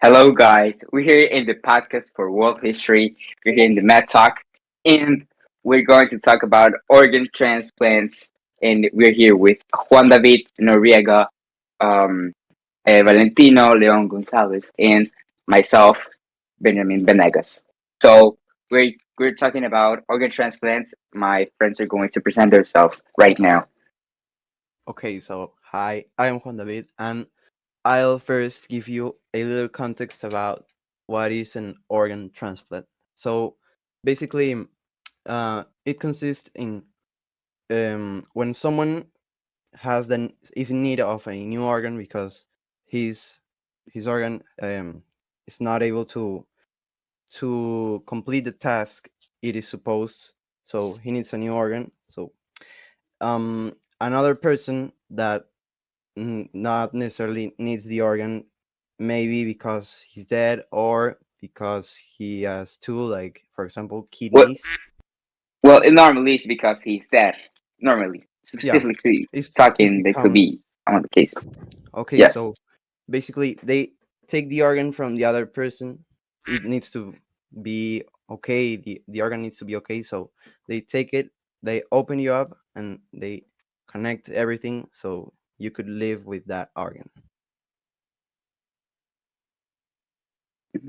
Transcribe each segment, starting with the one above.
Hello, guys. We're here in the podcast for world history. We're here in the Med Talk, and we're going to talk about organ transplants. And we're here with Juan David Noriega, um, Valentino Leon Gonzalez, and myself, Benjamin Venegas. So we're talking about organ transplants. My friends are going to present themselves right now. Okay, so hi, I am Juan David, and I'll first give you a little context about what is an organ transplant. So basically, it consists in when someone is in need of a new organ because his his organ is not able to complete the task it is supposed, so he needs a new organ. So another person that not necessarily needs the organ, maybe because he's dead or because he has two, like for example, Well, kidneys. well, normally it's because he's dead. Normally, Yeah, specifically it talking, that could comes. be on the case. Okay, Yes. so basically they take the organ from the other person. It needs to be okay. The organ needs to be okay. So they take it, they open you up, and they connect everything so you could live with that organ.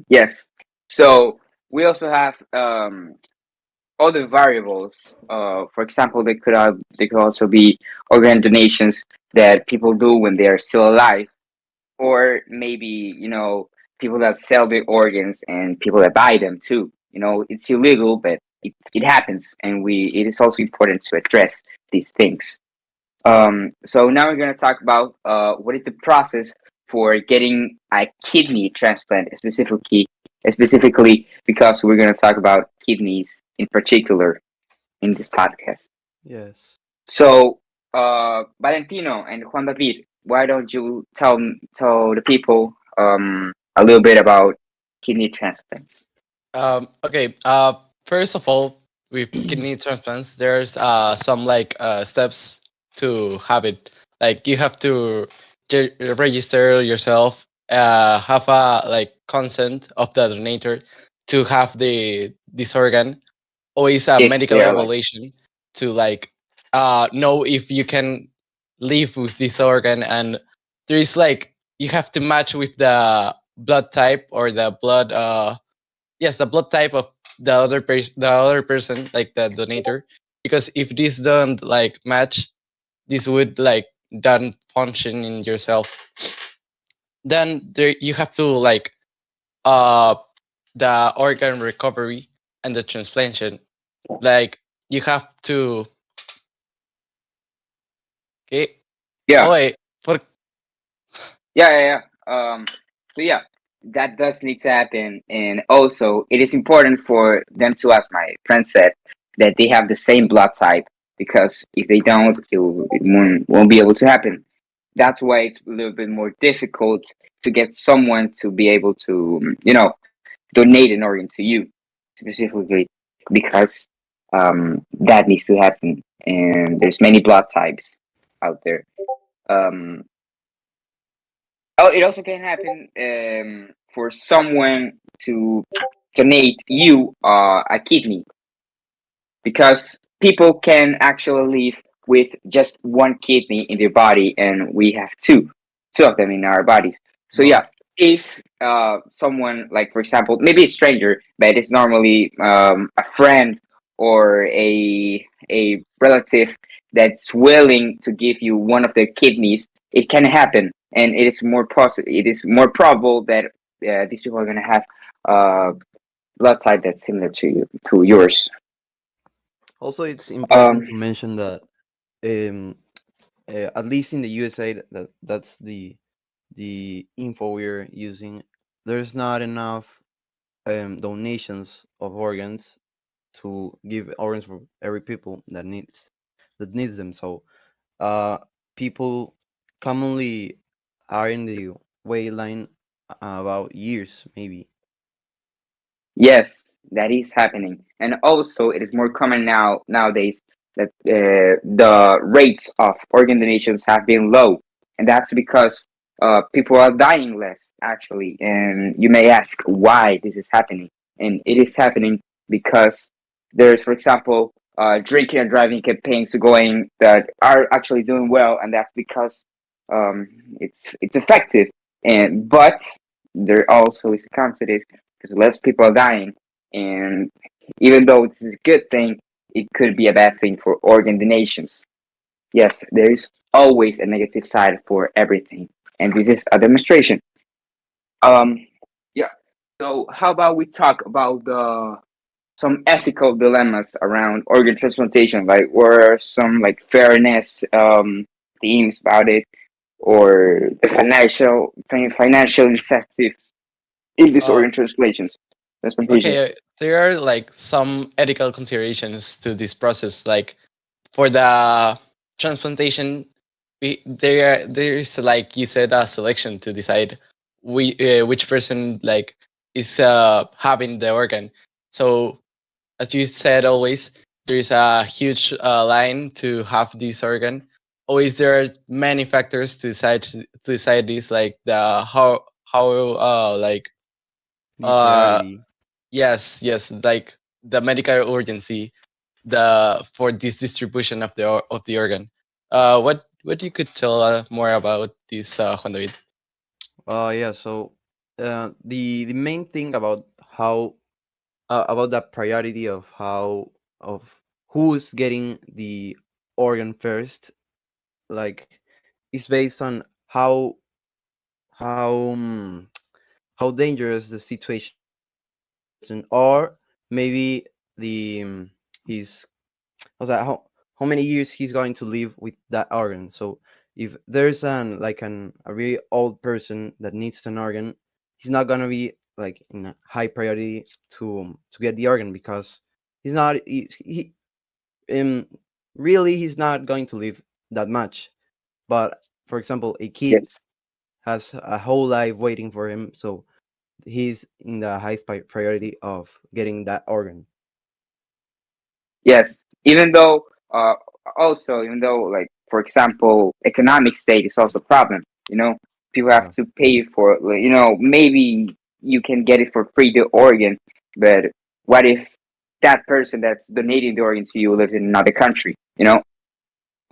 Yes. So we also have other variables. For example, they could also be organ donations that people do when they are still alive, or maybe people that sell their organs and people that buy them too. It's illegal, but it happens, and we it is also important to address these things. So now we're going to talk about what is the process for getting a kidney transplant, specifically because we're going to talk about kidneys in particular in this podcast. Yes. So, Valentino and Juan David, why don't you tell the people a little bit about kidney transplants? Okay. First of all, with kidney transplants, there's some steps to have it. Like you have to register yourself, have a consent of the donator to have the this organ. Always a If medical they are like, evaluation to know if you can live with this organ, and there is you have to match with the blood type or the blood yes, the blood type of the other person, like the donator, because if this don't match, this would don't function in yourself. Then there you have to uh the organ recovery and the transplantation. Like you have to, okay. Oh yeah, wait, for yeah. So yeah, that does need to happen, and also it is important for them to, as my friend said, that they have the same blood type, because if they don't, it won't be able to happen. That's why it's a little bit more difficult to get someone to be able to, donate an organ to you specifically, because that needs to happen, and there's many blood types out there. Um, oh, it also can happen for someone to donate you a kidney, because people can actually live with just one kidney in their body, and we have two of them in our bodies. So Wow. yeah, if someone, like for example, maybe a stranger, but it's normally a friend or a relative that's willing to give you one of their kidneys, it can happen, and it is more probable that these people are going to have uh, blood type that's similar to yours. Also, it's important um to mention that um, at least in the USA, that's the info we're using. There's not enough donations of organs to give organs for every people that needs them. So uh, people commonly are in the wait line about years, maybe. Yes, that is happening, and also it is more common nowadays that the rates of organ donations have been low, and that's because people are dying less actually, and you may ask why this is happening, and it is happening because there's, for example, drinking and driving campaigns going that are actually doing well, and that's because um, it's effective, and but there also is a counter to this because less people are dying, and even though it's a good thing, it could be a bad thing for organ donations. Yes, there is always a negative side for everything, and this is a demonstration. Um, yeah. So how about we talk about the some ethical dilemmas around organ transplantation, like what are some like fairness themes about it, or the financial incentives in this Uh, organ transplantation. okay, there are like some ethical considerations to this process. Like for the transplantation, there is, like you said, a selection to decide which person like is having the organ. So as you said, always there is a huge line to have this organ. Always there are many factors to decide this, like the how like The uh priority. yes, yes, like the medical urgency the for this distribution of of the organ. What you could tell more about this, Juan David? Yeah. So the main thing about how about that priority of how of who's getting the organ first, like, is based on how how dangerous the situation, or maybe his, how's that, how many years he's going to live with that organ. So if there's a really old person that needs an organ, he's not gonna be like in a high priority to get the organ, because he's not he um really he's not going to live that much. But for example, a kid Yes. has a whole life waiting for him, so he's in the highest priority of getting that organ. Yes, even though uh also even though, like, for example, economic state is also a problem. People have Yeah. to pay for it. Like, maybe you can get it for free, the organ, but what if that person that's donating the organ to you lives in another country?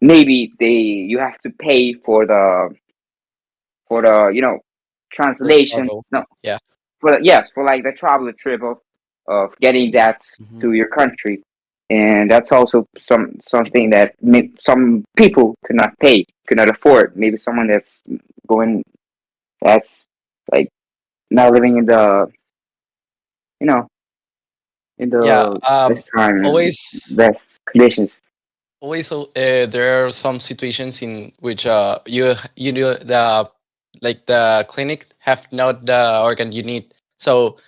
Maybe you have to pay for the For translation. travel, No, yeah. yes, for like the travel trip of getting that Hmm. to your country, and that's also something that some people could not afford. Maybe someone going that's like not living in the you know in Yeah, the best time, always best conditions. always there are some situations in which you know the like the clinic have not the organ you need. So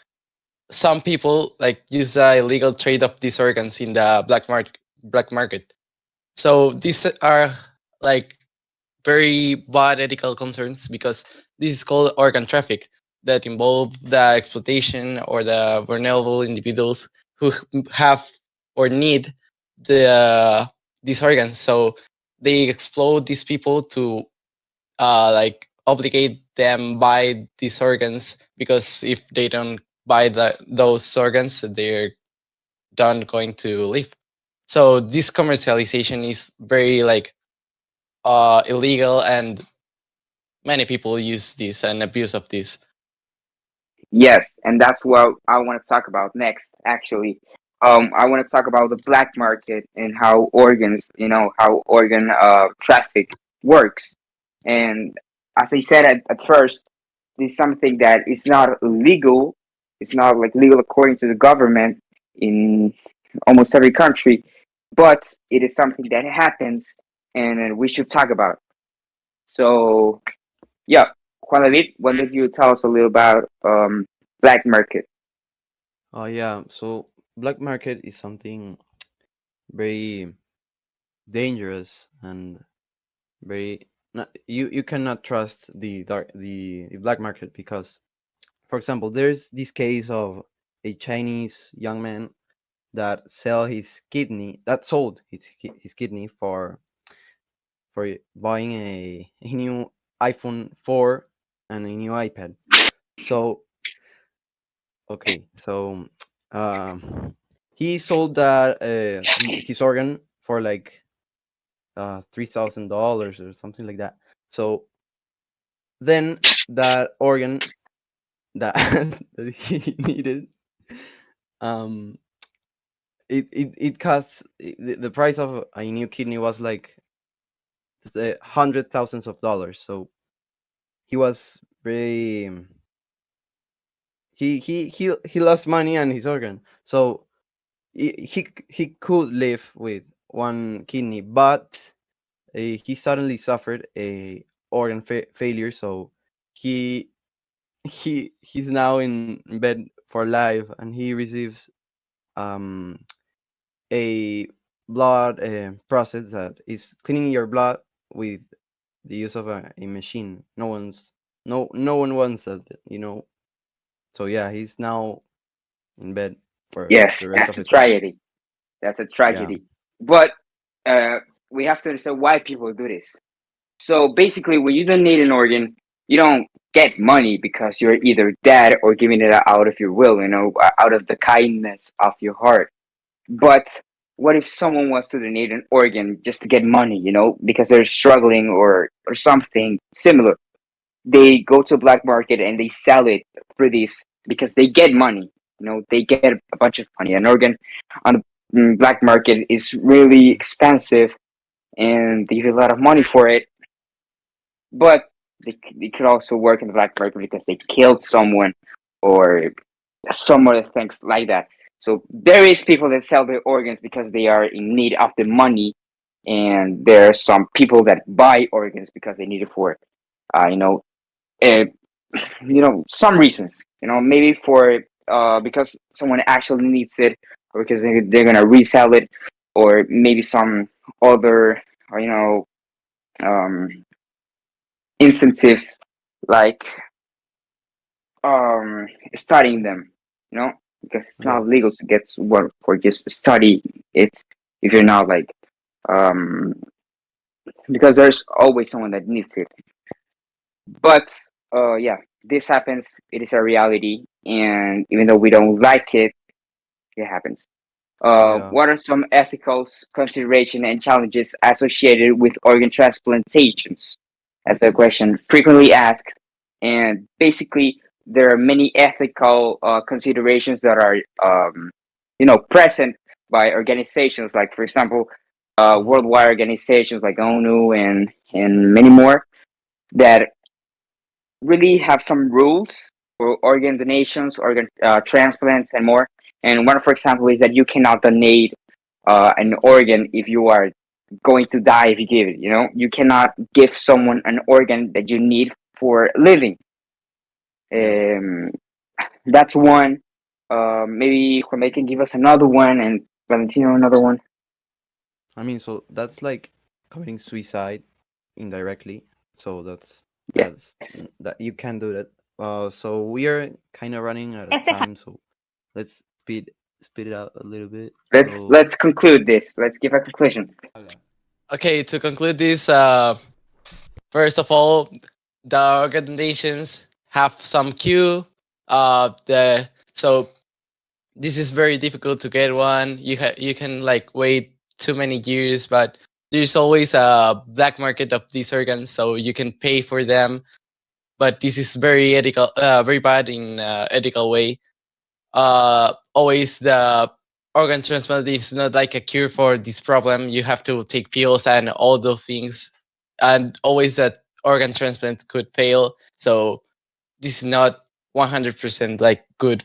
some people like use the illegal trade of these organs in the black market. So these are like very bad ethical concerns, because this is called organ traffic, that involve the exploitation or the vulnerable individuals who have or need the these organs. So they exploit these people to like obligate them buy these organs, because if they don't buy those organs, they're not going to live. So this commercialization is very like illegal, and many people use this and abuse of this. Yes, and that's what I want to talk about next. Actually, I want to talk about the black market and how organ traffic works. And as I said at first, this is something that is not legal. It's not like legal according to the government in almost every country, but it is something that happens, and we should talk about. So yeah, Juan David, why don't you tell us a little about black market? Yeah. So black market is something very dangerous and very not, you cannot trust the black market, because, for example, there's this case of a Chinese young man that sold his kidney for buying a new iPhone 4 and a new iPad. So okay, so he sold that his organ for like $3,000 or something like that. So then that organ that that he needed, um, it costs the price of a new kidney was like hundred thousands of dollars. So he was very he lost money and his organ. So he could live with one kidney, but he suddenly suffered a organ failure. So he he's now in bed for life, and he receives um a blood process that is cleaning your blood with the use of a machine. No one wants that, you know. So yeah, he's now in bed for Yes, the rest of that's a his life. tragedy. That's a Yeah. tragedy. But uh, we have to understand why people do this. So basically, when you donate an organ, you don't get money because you're either dead or giving it out of your will, out of the kindness of your heart. But what if someone wants to donate an organ just to get money, because they're struggling or something similar? They go to a black market and they sell it for this because they get money. They get a bunch of money. An organ on the black market is really expensive, and they give a lot of money for it. But they could also work in the black market because they killed someone or some other things like that. So there is people that sell their organs because they are in need of the money, and there are some people that buy organs because they need it for, uh, you know, uh, some reasons. Maybe for because someone actually needs it, or because they're gonna resell it, or maybe some other, or, um, incentives like studying them, because it's not legal Yes. to get work or just study it if you're not like um because there's always someone that needs it. But yeah, this happens. It is a reality, and even though we don't like it, it happens. Yeah. What are some ethical consideration and challenges associated with organ transplantations? That's a question frequently asked, and basically there are many ethical considerations that are, present by organizations like, for example, Mhm. worldwide organizations like ONU and many more that really have some rules for organ donations, organ transplants, and more. And one, for example, is that you cannot donate an organ if you are going to die if you give it. You cannot give someone an organ that you need for living. Yeah. Um, that's one. Maybe Juan can give us another one, and Valentino another one. I mean, so that's like committing suicide indirectly. So that's Yes. that you can do that. So we are kind of running out of time, so let's speed it out a little bit. Let's So let's conclude this. Let's give a conclusion. okay. Okay, to conclude this, first of all, the organizations have some queue. The so this is very difficult to get one. You can like wait too many years, but there's always a black market of these organs, so you can pay for them. But this is very ethical, very bad in ethical way. Always the organ transplant is not like a cure for this problem. You have to take pills and all those things, and always that organ transplant could fail. So this is not 100% like good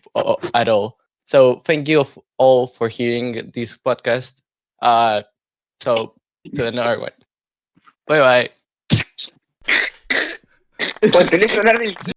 at all. So thank you all for hearing this podcast. Uh, so to another one. Bye bye. Ponte listo,